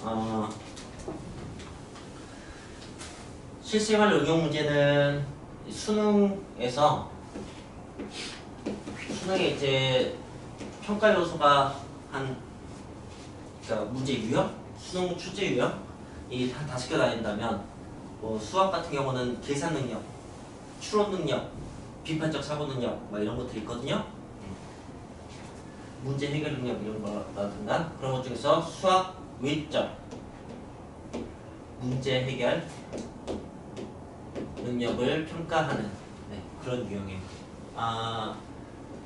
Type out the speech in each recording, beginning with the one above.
어, 실생활 응용 문제는 수능에 이제 평가 요소가 그러니까 문제 유형, 수능 출제 유형이 한 5개 다닌다면 뭐 수학 같은 경우는 계산 능력, 추론 능력, 비판적 사고 능력 뭐 이런 것들이 있거든요. 문제 해결 능력 이런 거라든가 그런 것 중에서 수학 외적 문제 해결 능력을 평가하는 그런 유형이에요.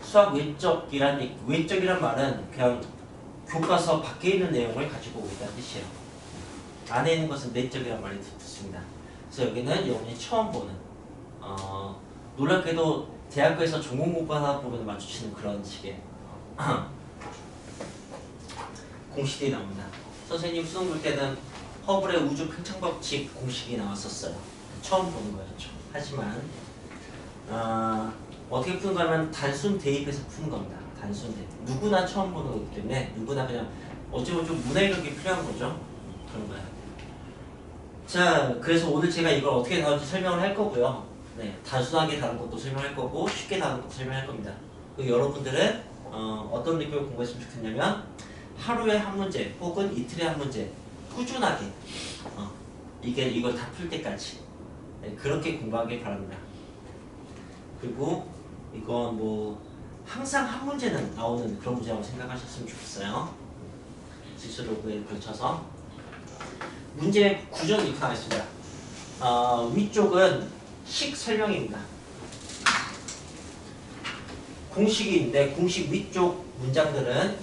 수학 외적이란 말은 그냥 교과서 밖에 있는 내용을 가지고 오고 있다는 뜻이에요. 안에 있는 것은 내적이란 말이 듣습니다. 그래서 여기는 여러분이 처음 보는 놀랍게도 대학교에서 전공 공부하다 보면 마주치는 그런 식의 공식이 나옵니다. 선생님 수능 볼 때는 허블의 우주 팽창 법칙 공식이 나왔었어요. 처음 보는 거였죠. 하지만 어떻게 푸는 거냐면 단순 대입해서 푸는 겁니다. 단순 대입. 누구나 처음 보는 거기 때문에 누구나 그냥 어쩌고 좀 문해력이 필요한 거죠. 그런 거예요. 자, 그래서 오늘 제가 이걸 어떻게 다룰지 설명을 할 거고요. 단순하게 다룬 것도 설명할 거고 쉽게 다룬 것도 설명할 겁니다. 그리고 여러분들은 어떤 느낌을 공부했으면 좋겠냐면 하루에 한 문제 혹은 이틀에 한 문제 꾸준하게 이걸 다 풀 때까지 그렇게 공부하길 바랍니다. 그리고 이건 뭐 항상 한 문제는 나오는 그런 문제라고 생각하셨으면 좋겠어요. 지수로그에 걸쳐서 문제 구조는 이렇게 나와있습니다. 위쪽은 식 설명입니다. 공식이 있는데 공식 위쪽 문장들은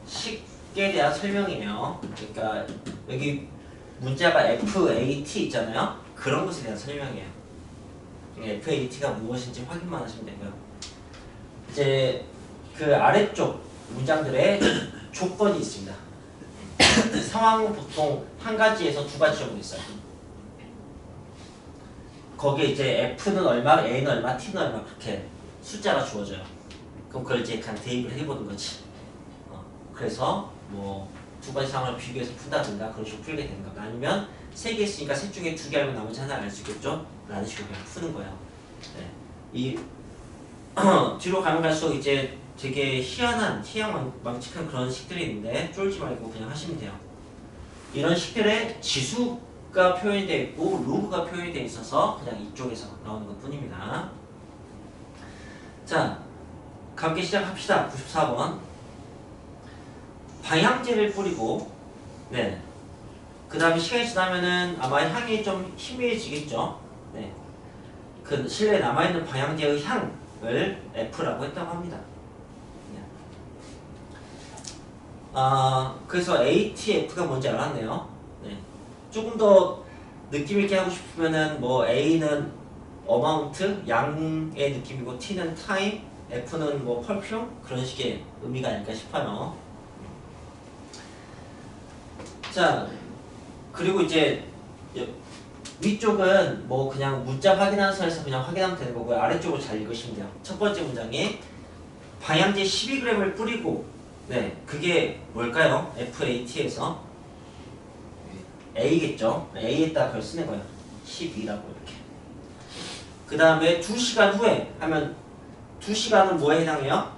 식에 대한 설명이에요. 그러니까 여기 문자가 FAT 있잖아요. 그런 것에 대한 설명이에요. FAT가 무엇인지 확인만 하시면 되고요. 이제 그 아래쪽 문장들의 조건이 있습니다. 상황은 보통 한 가지에서 두 가지 정도 있어요. 거기에 이제 F는 얼마, A는 얼마, T는 얼마 그렇게 숫자가 주어져요. 그럼 그걸 이제 그냥 대입을 해보는 거지. 그래서 뭐 두 가지 상황을 비교해서 푼다든가 그런 식으로 풀게 되는 겁니다. 아니면 세 개 있으니까 셋 중에 두 개 알면 나머지 하나 알 수 있겠죠? 라는 식으로 그냥 푸는 거예요. 이 뒤로 가면 갈수록 이제 되게 희한망측한 그런 식들이 있는데 쫄지 말고 그냥 하시면 돼요. 이런 식들에 지수가 표현이 되어 있고 로그가 표현이 되어 있어서 그냥 이쪽에서 나오는 것 뿐입니다. 자, 함께 시작합시다. 94번. 방향제를 뿌리고 그 다음에 시간이 지나면은 아마 향이 좀 희미해지겠죠. 그 실내에 남아있는 방향제의 향을 F라고 했다고 합니다. 그래서 ATF가 뭔지 알았네요. 조금 더 느낌 있게 하고 싶으면은 뭐 A는 어마운트, 양의 느낌이고 T는 타임, F는 뭐 펄퓸 그런 식의 의미가 아닐까 싶어요. 자, 그리고 이제 위쪽은 뭐 그냥 문자 확인하는 선에서 그냥 확인하면 되는 거고요. 아래쪽으로 잘 읽으시면 돼요. 첫 번째 문장에 방향제 12g을 뿌리고 그게 뭘까요? FAT에서 A겠죠? A에다가 그걸 쓰는 거예요. 12라고 이렇게. 그 다음에 2시간 후에 하면 2시간은 뭐에 해당해요?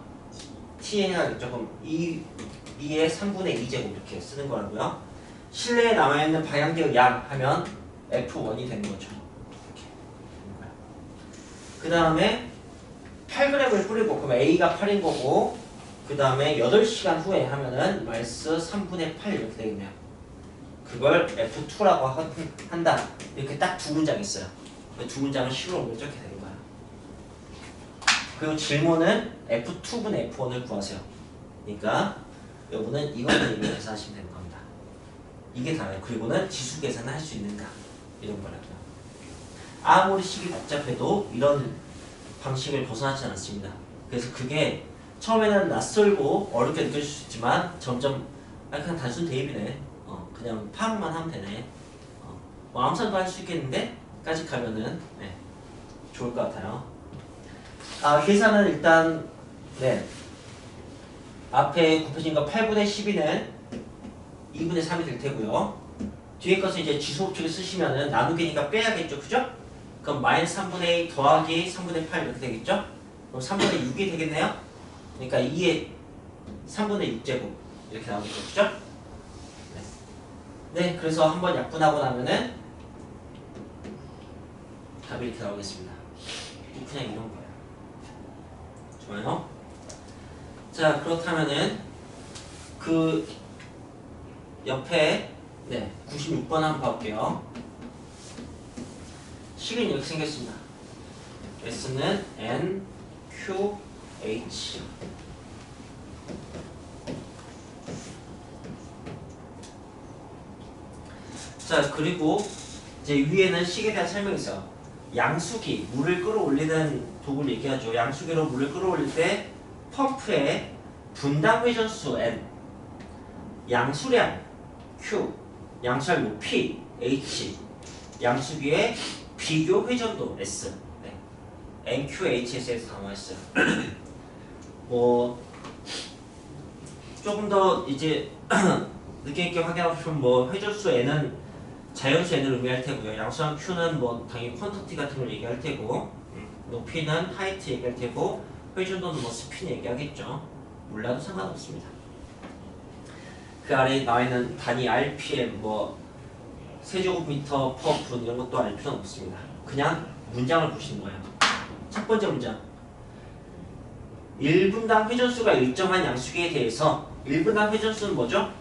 T에 해당하겠죠? 그럼 2의 3분의 2제곱 이렇게 쓰는 거라고요. 실내에 남아있는 방향제의 양 하면 F1이 되는 거죠. 그 다음에 8g을 뿌리고 그럼 A가 8인 거고 그 다음에 8시간 후에 하면은 마이너스 3분의 8 이렇게 되겠네요. 그걸 F2라고 한다. 이렇게 딱 두 문장 있어요. 두 문장을 식으로 옮겨 이렇게 되는 거야. 그리고 질문은 F2분의 F1을 구하세요. 그러니까 여러분은 이것만 이용해서 하시면 되는 겁니다. 이게 다예요. 그리고는 지수 계산을 할 수 있는가 이런 거라고요. 아무리 식이 복잡해도 이런 방식을 벗어나지 않습니다. 그래서 그게 처음에는 낯설고 어렵게 느껴질 수 있지만 점점 그냥 단순 대입이네. 그냥 파악만 하면 되네. 뭐 암산도 할 수 있겠는데 까지 가면은 좋을 것 같아요. 계산은 일단 앞에 곱해진 거 8분의 12는 2분의 3이 될 테고요. 뒤에 것을 이제 지수법칙을 쓰시면은 나누기니까 빼야겠죠, 그죠? 그럼 마이너스 3분의 2 더하기 3분의 8 이렇게 되겠죠? 그럼 3분의 6이 되겠네요? 그러니까 2의 3분의 6제곱 이렇게 나오겠죠, 그죠? 네, 그래서 한번 약분하고 나면은 답이 이렇게 나오겠습니다. 그냥 이런 거예요. 좋아요. 자, 그렇다면은 그 옆에 96번 한번 봐볼게요. 식은 이렇게 생겼습니다. S는 N, Q, H. 자, 그리고 이제 위에는 식에 대한 설명이 있어요. 양수기, 물을 끌어올리는 도구를 얘기하죠. 양수기로 물을 끌어올릴 때 펌프의 분당 회전수 N, 양수량 Q, 양수량 높이 H, 양수기의 비교 회전도 S. 네. NQHS에서 담아있어요. 뭐 조금 더 이제 느낌 있게 확인하고 싶으면 뭐 회전수 N은 자연수 N을 의미할 테고요. 양수량 Q는 뭐 당연히 퀀터티 같은 걸 얘기할 테고, 높이는 하이트 얘기할 테고, 회전도는 뭐 스핀 얘기하겠죠. 몰라도 상관없습니다. 그 아래에 나와 있는 단위 RPM 뭐 세제곱미터 퍼 분 이런 것도 알 필요는 없습니다. 그냥 문장을 보시는 거예요. 첫 번째 문장. 1분당 회전수가 일정한 양수기에 대해서 1분당 회전수는 뭐죠?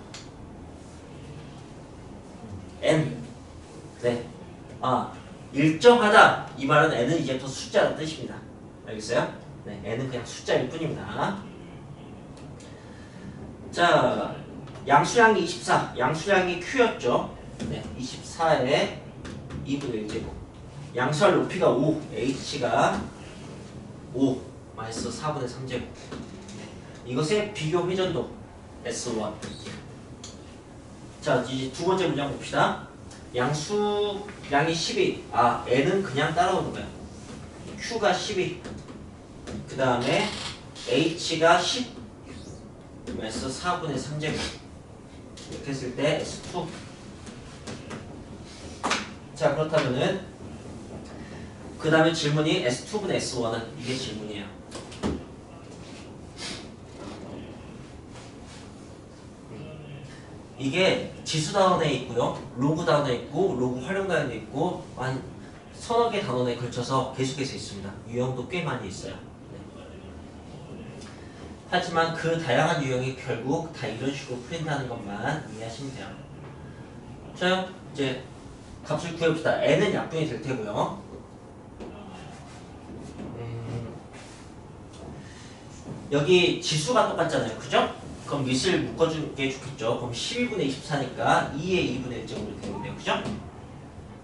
N. 네. 일정하다. 이 말은 N은 이제 더 숫자라는 뜻입니다. 알겠어요? 네. N은 그냥 숫자일 뿐입니다. 자, 양수량이 24. 양수량이 Q였죠. 네. 24에 2분의 1제곱. 양수할 높이가 5. H가 5. 마이너스 4분의 3제곱. 네. 이것의 비교 회전도 S1. 자, 이제 두 번째 문장 봅시다. 양수량이 12. N은 그냥 따라오는 거야. Q가 12. 그 다음에 H가 10. 마이너스 4분의 3제곱. 이렇게 했을 때 S2. 자, 그렇다면은 그 다음에 질문이 S2분의 S1은 이게 질문이에요. 이게 지수 단원에 있고요, 로그 단원에 있고, 로그 활용 단원에 있고, 한 서너 개 단원에 걸쳐서 계속해서 있습니다. 유형도 꽤 많이 있어요. 네. 하지만 그 다양한 유형이 결국 다 이런 식으로 풀린다는 것만 이해하시면 돼요. 자, 이제 값을 구해봅시다. n은 약분이 될 테고요. 여기 지수가 똑같잖아요, 그죠? 그럼 밑을 묶어주는 게 좋겠죠. 그럼 12분의 24니까 2의 2분의 1제곱이 되겠네요, 그죠?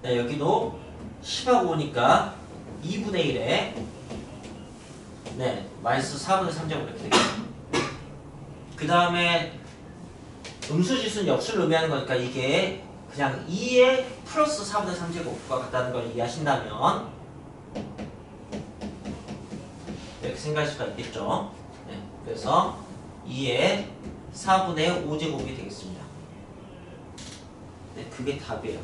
네, 여기도 10하고 오니까 2분의 1에 마이너스 4분의 3제곱 이렇게 되겠네요. 그 다음에 음수지수는 역수를 의미하는 거니까 이게 그냥 2의 플러스 4분의 3제곱과 같다는 걸 이해하신다면 이렇게 생각할 수가 있겠죠. 네, 그래서 2의 4분의 5제곱이 되겠습니다. 네, 그게 답이에요.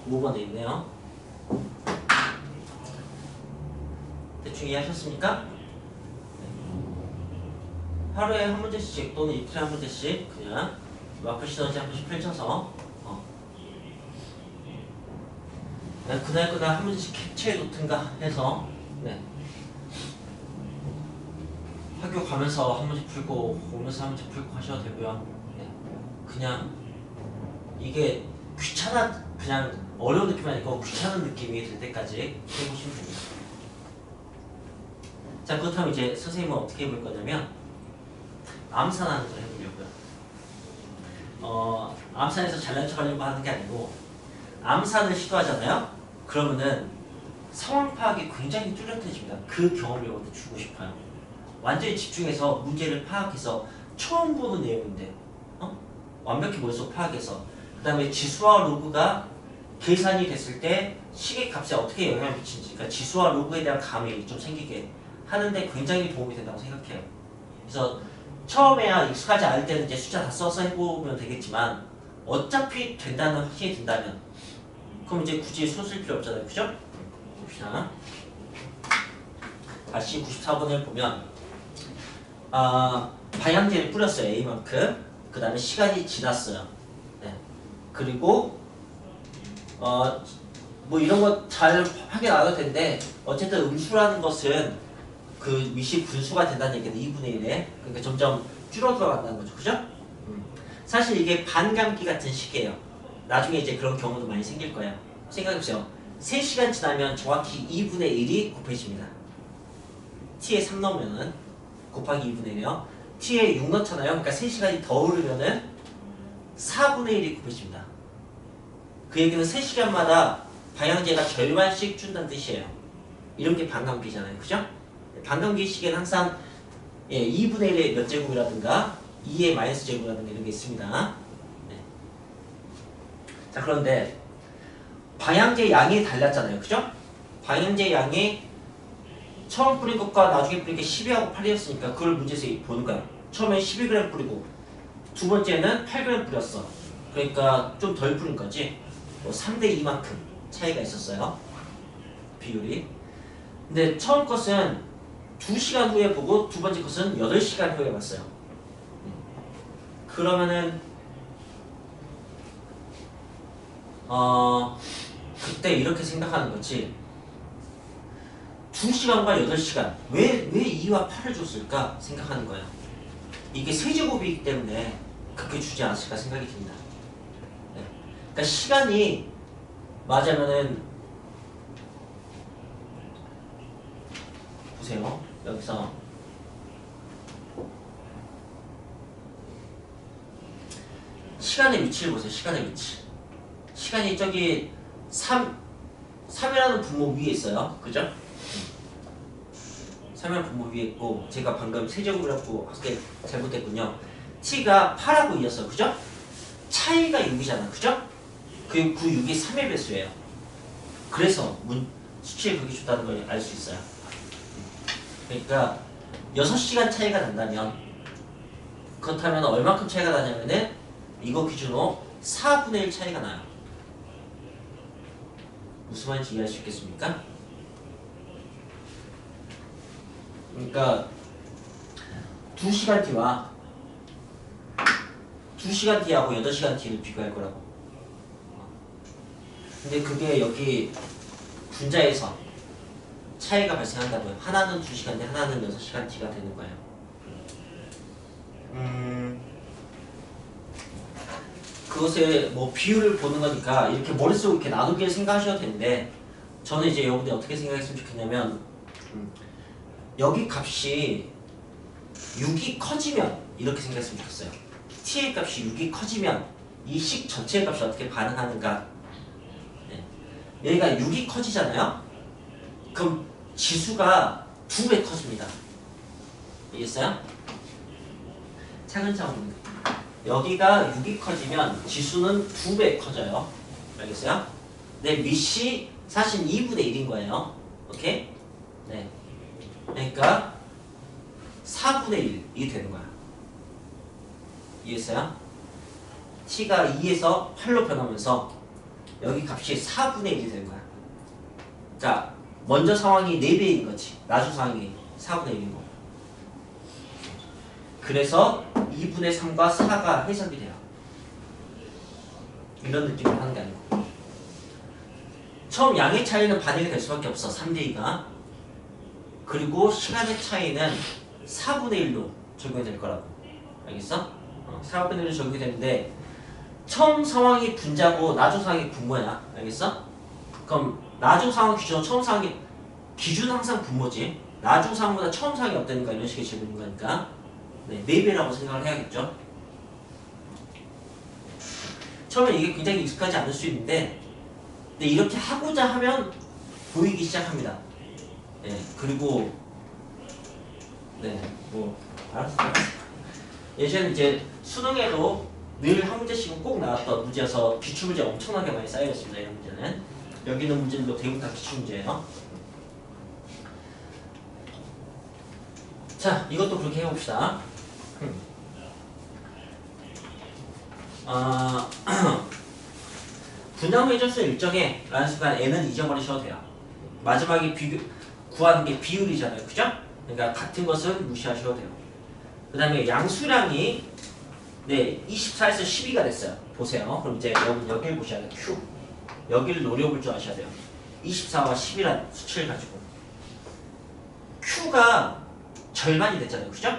5번에 있네요. 대충 이해하셨습니까? 네. 하루에 한 문제씩 또는 이틀에 한 문제씩 그냥 마플 시너지 한 번씩 펼쳐서 그날 한 문제씩 캡처해 놓든가 해서 학교 가면서 한 문제 풀고 오면서 한 문제 풀고 하셔도 되고요. 그냥 이게 그냥 어려운 느낌이 아니고 귀찮은 느낌이 들 때까지 해보시면 됩니다. 자, 그렇다면 이제 선생님은 어떻게 해볼 거냐면 암산하는 걸 해보려고요. 암산에서 잘난 척 하려고 하는 게 아니고 암산을 시도하잖아요. 그러면은 상황 파악이 굉장히 뚜렷해집니다. 그 경험을 여러분들 주고 싶어요. 완전히 집중해서 문제를 파악해서 처음 보는 내용인데 완벽히 머릿속 파악해서 그 다음에 지수와 로그가 계산이 됐을 때 시계 값에 어떻게 영향을 미치는지, 그러니까 지수와 로그에 대한 감이 좀 생기게 하는데 굉장히 도움이 된다고 생각해요. 그래서 처음에야 익숙하지 않을 때는 이제 숫자 다 써서 해보면 되겠지만 어차피 된다는 확신이 든다면 그럼 이제 굳이 손 쓸 필요 없잖아요. 그죠? 봅시다. 다시 94번을 보면 방향제를 뿌렸어요. A만큼. 그 다음에 시간이 지났어요. 네. 그리고 뭐 이런 거 잘 확인 안 해도 되는데 어쨌든 음수라는 것은 그 미시 분수가 된다는 얘기는 2분의 1에 그러니까 점점 줄어들어 간다는 거죠. 그죠? 사실 이게 반감기 같은 시기예요. 나중에 이제 그런 경우도 많이 생길 거예요. 생각해보세요. 3시간 지나면 정확히 2분의 1이 곱해집니다. t에 3 넣으면은 곱하기 2분의 1이요. t에 6 넣잖아요. 그러니까 3시간이 더 오르면은 4분의 1이 곱해집니다. 그 얘기는 3시간마다 방향제가 절반씩 준다는 뜻이에요. 이런 게 반감기잖아요. 그죠? 반감기 시기에는 항상 2분의 1의 몇 제곱이라든가 2의 마이너스 제곱이라든가 이런 게 있습니다. 네. 자, 그런데 방향제 양이 달랐잖아요. 그죠? 방향제 양이 처음 뿌린 것과 나중에 뿌린 게 12하고 8이었으니까 그걸 문제에서 보는 거야. 처음에 12g 뿌리고 두 번째는 8g 뿌렸어. 그러니까 좀 덜 뿌린 거지. 3대 2만큼 차이가 있었어요. 비율이. 근데 처음 것은 2시간 후에 보고 두 번째 것은 8시간 후에 봤어요. 그러면은 그때 이렇게 생각하는 거지. 2시간과 8시간 왜 2와 8을 줬을까 생각하는 거예요. 이게 세제곱이기 때문에 그렇게 주지 않았을까 생각이 듭니다. 네. 그러니까 시간이 맞으면은 보세요. 여기서 시간의 위치를 보세요. 시간의 위치. 시간이 저기 3이라는 분모 위에 있어요. 그죠? 3이라는 분모 위에 있고 제가 방금 세제곱이라고 하게 잘못했군요. t가 8하고 2였어. 그죠? 차이가 6이잖아. 그죠? 그 6이 3의 배수예요. 그래서 수치를 그렇게 줬다는 걸 알 수 있어요. 그러니까 6시간 차이가 난다면 그렇다면 얼마큼 차이가 나냐면은 이거 기준으로 4분의 1 차이가 나요. 무슨 말인지 이해할 수 있겠습니까? 그러니까 2시간 뒤와 2시간 뒤하고 8시간 뒤를 비교할 거라고. 근데 그게 여기 분자에서 차이가 발생한다고요. 하나는 2시간 뒤, 하나는 6시간 뒤가 되는 거예요. 그것에 뭐 비율을 보는 거니까 이렇게 머릿속에 이렇게 나누기를 생각하셔도 되는데 저는 이제 여러분들이 어떻게 생각했으면 좋겠냐면 여기 값이 6이 커지면 이렇게 생각했으면 좋겠어요. t의 값이 6이 커지면 이 식 전체의 값이 어떻게 반응하는가. 네. 여기가 6이 커지잖아요. 그럼 지수가 2배 커집니다. 이해했어요? 차근차근 여기가 6이 커지면 지수는 2배 커져요. 알겠어요? 네, 밑이 사실 2분의 1인 거예요. 오케이? 네. 그러니까 4분의 1이 되는 거야. 이해했어요? t가 2에서 8로 변하면서 여기 값이 4분의 1이 되는 거야. 자, 먼저 상황이 4배인 거지. 나중 상황이 4분의 1인 거. 그래서 2분의 3과 4가 해석이 돼요. 이런 느낌으로 하는 게 아니고. 처음 양의 차이는 반영이 될 수밖에 없어. 3대 2가. 그리고 시간의 차이는 4분의 1로 적용이 될 거라고. 알겠어? 4분의 1로 적용이 되는데 처음 상황이 분자고 나중 상황이 분모야. 알겠어? 그럼 나중 상황 기준으로 처음 상황이 기준 항상 분모지. 나중 상황보다 처음 상황이 어땠는가 이런 식의 질문인 거니까 네, 4배라고 생각을 해야겠죠. 처음에 이게 굉장히 익숙하지 않을 수 있는데 근데 이렇게 하고자 하면 보이기 시작합니다. 네, 그리고 네, 뭐 알았어요. 예전에 이제 수능에도 늘 한 문제씩은 꼭 나왔던 문제여서 기출문제 엄청나게 많이 쌓여있습니다. 이런 문제는 여기 있는 문제들도 대부분 다 기출문제예요. 자, 이것도 그렇게 해봅시다. 분담의 점수 일정에 라는 순간 n은 잊어버리셔도 돼요. 마지막에 구하는 게 비율이잖아요. 그죠? 그러니까 같은 것은 무시하셔도 돼요. 그 다음에 양수량이 24에서 12가 됐어요. 보세요. 그럼 이제 여기를 보셔야 돼요. Q. 여기를 노려볼 줄 아셔야 돼요. 24와 10이라는 수치를 가지고. Q가 절반이 됐잖아요. 그죠?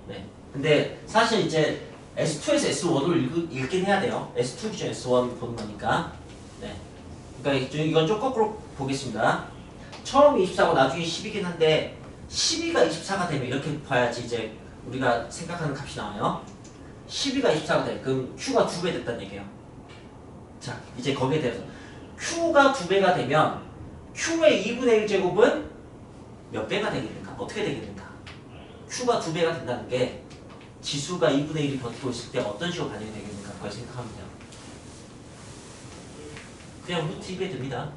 네. 근데 사실 이제 S2에서 S1을 읽긴 해야 돼요. S2 기준 S1 보는 거니까. 네. 그러니까 이건 좀 거꾸로 보겠습니다. 처음 24고 나중에 10이긴 한데 12가 24가 되면 이렇게 봐야지 이제 우리가 생각하는 값이 나와요. 12가 24가 돼. 그럼 Q가 2배 됐다는 얘기예요. 자, 이제 거기에 대해서 Q가 2배가 되면 Q의 2분의 1제곱은 몇 배가 되겠는가? 어떻게 되겠는가? Q가 2배가 된다는 게 지수가 2분의 1이 버티고 있을 때 어떤 식으로 반영이 되겠는가? 그걸 생각하면 돼요. 그냥 루트 2배 됩니다.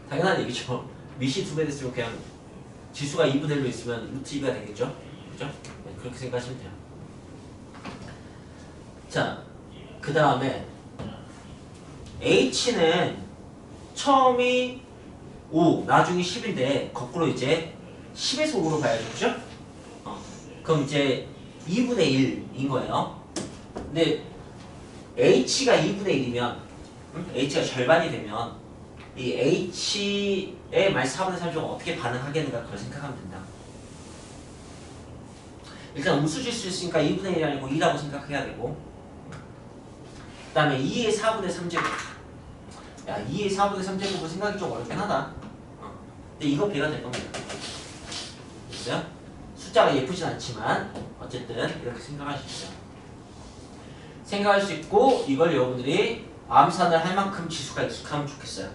당연한 얘기죠. 밑이 2배 됐으면 그냥 지수가 2분의 1로 있으면 루트 2배가 되겠죠? 그죠? 네, 그렇게 생각하시면 돼요. 자, 그 다음에 H는 처음이 5, 나중에 10인데 거꾸로 이제 10에서 5로 봐야죠. 그죠? 그럼 이제 2분의 1인 거예요. 근데 H가 2분의 1이면 H가 절반이 되면 이 H의 말 4분의 3제곱 어떻게 반응하겠는가 그걸 생각하면 된다. 일단 음수질 수 있으니까 2분의 1이 아니고 2라고 생각해야 되고 그 다음에 2의 4분의 3제곱 야 2의 4분의 3제곱은 생각이 좀 어렵긴 하다. 근데 이거 배가 될 겁니다. 됐어요? 숫자가 예쁘진 않지만 어쨌든 이렇게 생각하시죠. 생각할 수 있고 이걸 여러분들이 암산을 할 만큼 지수가 익숙하면 좋겠어요.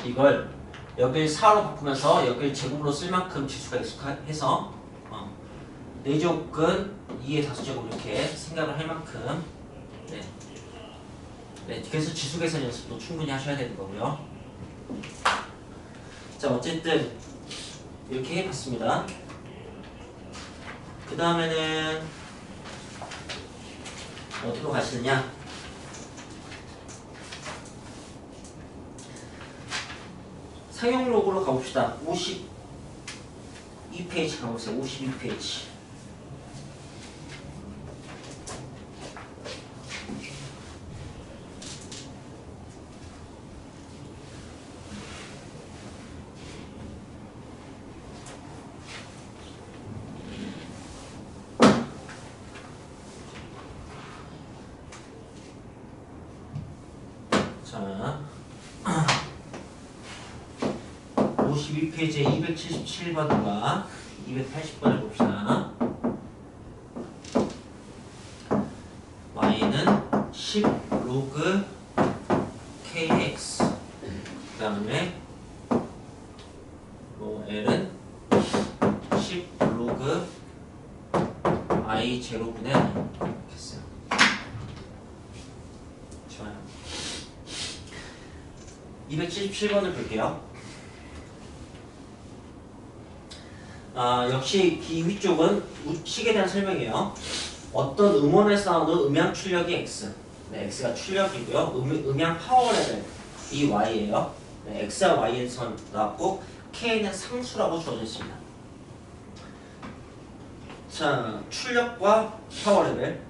이걸 여기를 4로 바꾸면서 여기를 제곱으로 쓸 만큼 지수가 익숙해서 4제곱은 2의 5제곱 이렇게 생각을 할 만큼 네, 그래서 지수 계산 연습도 충분히 하셔야 되는 거고요. 자, 어쨌든 이렇게 해봤습니다. 그 다음에는 어디로 가시느냐? 상용 로그로 가봅시다. 52페이지 가보세요. 52페이지. 자, 52페이지에 277번과 280번을 봅시다. y는 10 로그 kx 그 다음에 l은 10 로그 i 제로분의 이렇게 했어요. 좋아요. 277번을 볼게요. 역시 이 위쪽은 식에 대한 설명이에요. 어떤 음원에서 나오는 음향 출력이 x. 네, x가 출력이고요. 음향 파워 레벨이 y예요. 네, x와 y에서 나왔고 k는 상수라고 주어져 있습니다. 자, 출력과 파워 레벨.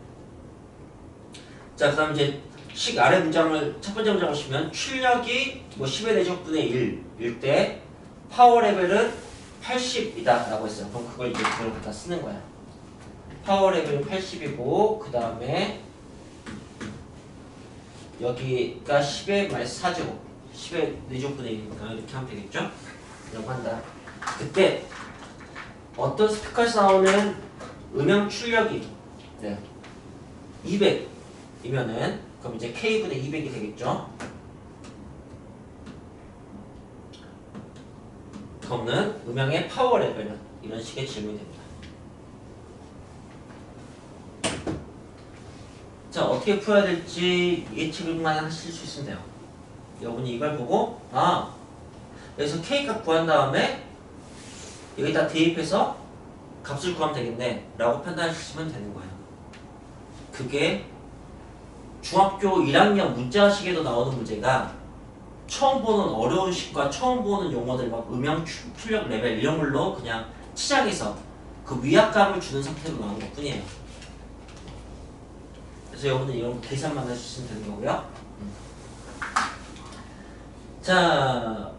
자, 그다음 이제 식 아래 문장을 첫 번째 문장 보시면 출력이 뭐 10의 4제곱분의 1일 때 파워 레벨은 80이다 라고 했어요. 그럼 그걸 이제 그걸 갖다 쓰는 거야. 파워 레벨은 80이고 그 다음에 여기가 10의 마이너스 4제곱 10의 4제곱분의 1이니까 이렇게 하면 되겠죠? 라고 한다. 그때 어떤 스피커에서 나오는 음향 출력이 200이면은 그럼 이제 K분의 200이 되겠죠? 그러면 음향의 파워 레벨은 이런 식의 질문이 됩니다. 자, 어떻게 풀어야 될지 예측만 하실 수 있으면 돼요. 여러분이 이걸 보고 여기서 K값 구한 다음에 여기다 대입해서 값을 구하면 되겠네 라고 판단하시면 되는 거예요. 그게 중학교 1학년 문자식에도 나오는 문제가 처음 보는 어려운 식과 처음 보는 용어들 막 음영 출력 레벨 이런 걸로 그냥 시작해서 그 위압감을 주는 상태로 나오는 것 뿐이에요. 그래서 여러분들 이런 계산만 해주시면 되는 거고요. 자,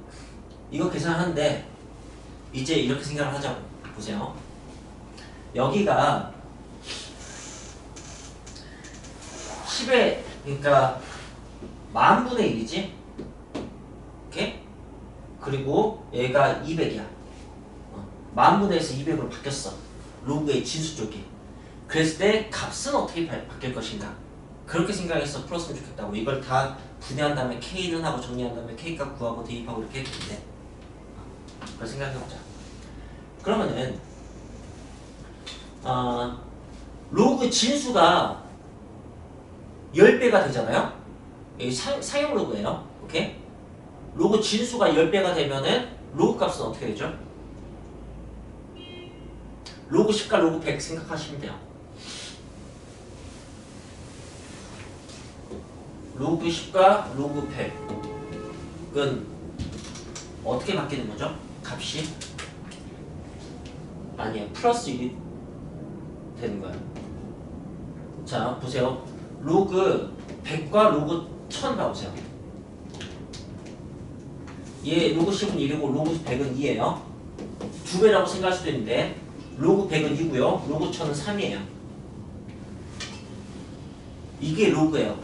이거 계산하는데 이제 이렇게 생각을 하자고. 보세요. 여기가 10의 그러니까 10,000분의 1이지? 오케이? 그리고 얘가 200이야. 10,000분의 1에서 200으로 바뀌었어. 로그의 진수 쪽이. 그랬을 때 값은 어떻게 바뀔 것인가? 그렇게 생각해서 풀었으면 좋겠다고. 이걸 다 분해한 다음에 K는 하고 정리한 다음에 K값 구하고 대입하고 이렇게 했는데 그걸 생각해보자. 그러면은 로그 진수가 10배가 되잖아요? 여기 사용 로그예요. 오케이? 로그 진수가 10배가 되면은 로그 값은 어떻게 되죠? 로그 10과 로그 100 생각하시면 돼요. 로그 10과 로그 100은 어떻게 바뀌는 거죠? 값이? 아니에요. 플러스 1이 되는 거예요. 자, 보세요. 로그 100과 로그 1000 봐보세요. 얘 로그 10은 1이고 로그 100은 2예요. 2배라고 생각할 수도 있는데 로그 100은 2고요. 로그 1000은 3이에요. 이게 로그예요.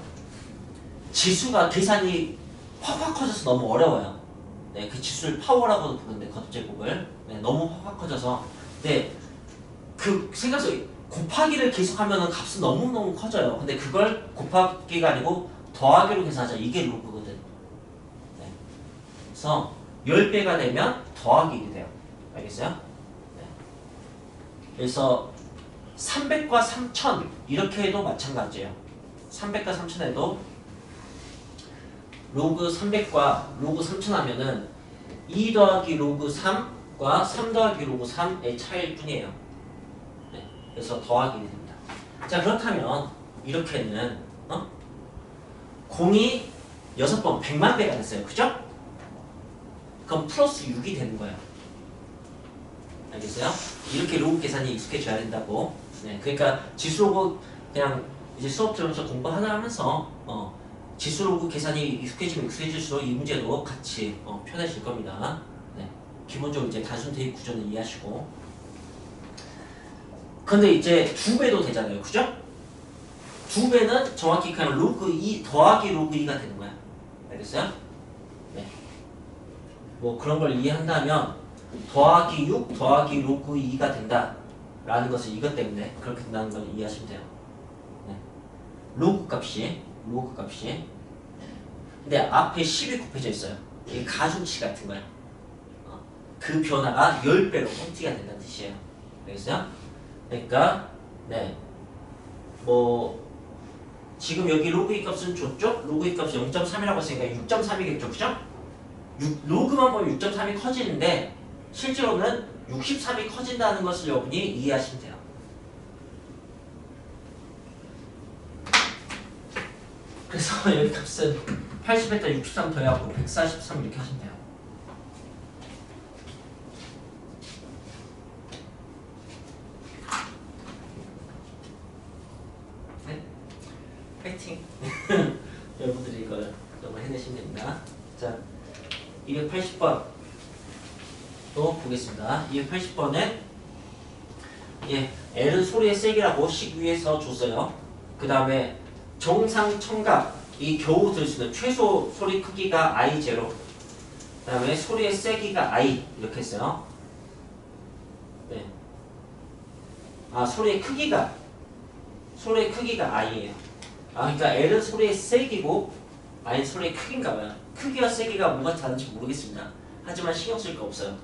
지수가 계산이 확 커져서 너무 어려워요. 네, 그 지수를 파워라고도 부르는데 겉제곱을 네, 너무 확 커져서 네, 그 생각해서 곱하기를 계속하면은 값은 너무너무 커져요. 근데 그걸 곱하기가 아니고 더하기로 계산하자. 이게 로그거든. 네. 그래서 10배가 되면 더하기 1이 돼요. 알겠어요? 네. 그래서 300과 3000 이렇게 해도 마찬가지예요. 300과 3000에도 로그 300과 로그 3000 하면은 2 더하기 로그 3과 3 더하기 로그 3의 차이일 뿐이에요. 네. 그래서 더하기 1이 됩니다. 자, 그렇다면 이렇게는 공이 6번 100만 배가 됐어요. 그죠? 그럼 플러스 6이 되는 거예요. 알겠어요? 이렇게 로그 계산이 익숙해져야 된다고. 네, 그러니까 지수 로그 그냥 이제 수업 들으면서 공부 하나 하면서 지수 로그 계산이 익숙해지면 익숙해질수록 이 문제도 같이 편해질 겁니다. 네, 기본적으로 이제 단순 대입 구조는 이해하시고. 근데 이제 2배도 되잖아요. 그죠? 2배는 정확히 그냥 로그 2 더하기 로그 2가 되는 거야. 알겠어요? 네. 뭐 그런 걸 이해한다면 더하기 6 더하기 로그 2가 된다 라는 것을 이것 때문에 그렇게 된다는 걸 이해하시면 돼요. 네. 로그 값이 근데 앞에 10이 곱해져 있어요. 이게 가중치 같은 거야. 그 변화가 10배로 홈티가 된다는 뜻이에요. 알겠어요? 그러니까 네. 뭐 지금 여기 로그 2 값은 줬죠? 로그 2 값이 0.3이라고 했으니까 6.3이겠죠. 그죠? 로그만 보면 6.3이 커지는데 실제로는 63이 커진다는 것을 여러분이 이해하시면 돼요. 그래서 여기 값은 80에다 63 더해갖고 143 이렇게 하시면 돼요. 네? 파이팅! 여러분들이 이걸 너무 해내시면 됩니다. 자, 280번 또 보겠습니다. 280번에 L은 소리의 세기라고 식 위에서 줬어요. 그 다음에 정상 청각이 겨우 들 수 있는 최소 소리 크기가 I0. 그 다음에 소리의 세기가 I 이렇게 했어요. 네. 소리의 크기가 I예요. 그러니까 L은 소리의 세기고 I는 소리의 크기인가 봐요. 크기와 세기가 뭐가 다른지 모르겠습니다. 하지만 신경 쓸 거 없어요.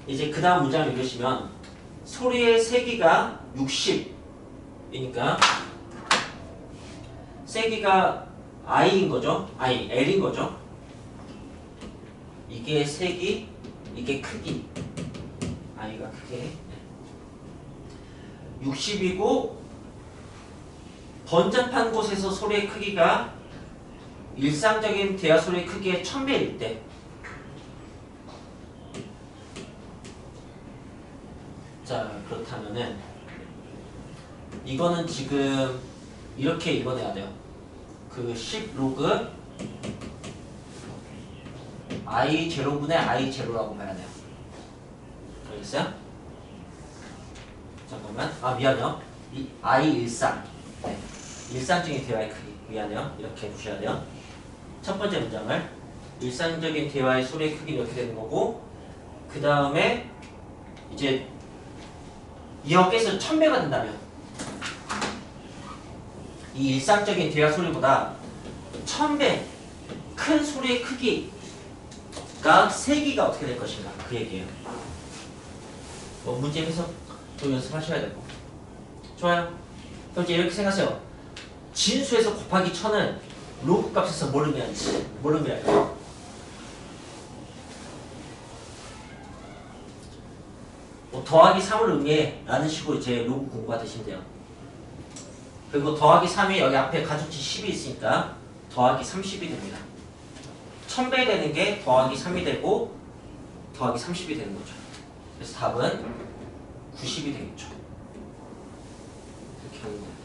이제 그 다음 문장을 읽으시면 소리의 세기가 60이니까 세기가 I인 거죠. L인 거죠. 이게 세기, 이게 크기 i가 크게 60이고 번잡한 곳에서 소리의 크기가 일상적인 대화 소리의 크기의 1000배일 때 자 그렇다면은 이거는 지금 이렇게 읽어내야 돼요. 그 10 로그 i 제로분의 i 제로라고 봐야 돼요. 알겠어요? 잠깐만. 아 미안해요. 이 i 일상. 네. 일상적인 대화의 크기. 미안해요. 이렇게 보셔야 돼요. 첫 번째 문장을 일상적인 대화의 소리의 크기 이렇게 되는 거고 그 다음에 이제 이어 깨서 1000배가 된다면 이 일상적인 대화 소리보다 1000배 큰 소리의 크기가 세기가 어떻게 될 것인가 그 얘기예요. 문제 해석도 연습하셔야 되고 좋아요. 그럼 이제 이렇게 생각하세요. 진수에서 곱하기 1000은 로그 값에서 뭘 의미하는지 뭘 의미할까요? 더하기 3을 의미해 라는 식으로 이제 로그 공부가 되시면 돼요. 그리고 더하기 3이 여기 앞에 가중치 10이 있으니까 더하기 30이 됩니다. 1000배 되는 게 더하기 3이 되고 더하기 30이 되는 거죠. 그래서 답은 90이 되겠죠. 이렇게 하는 거예요.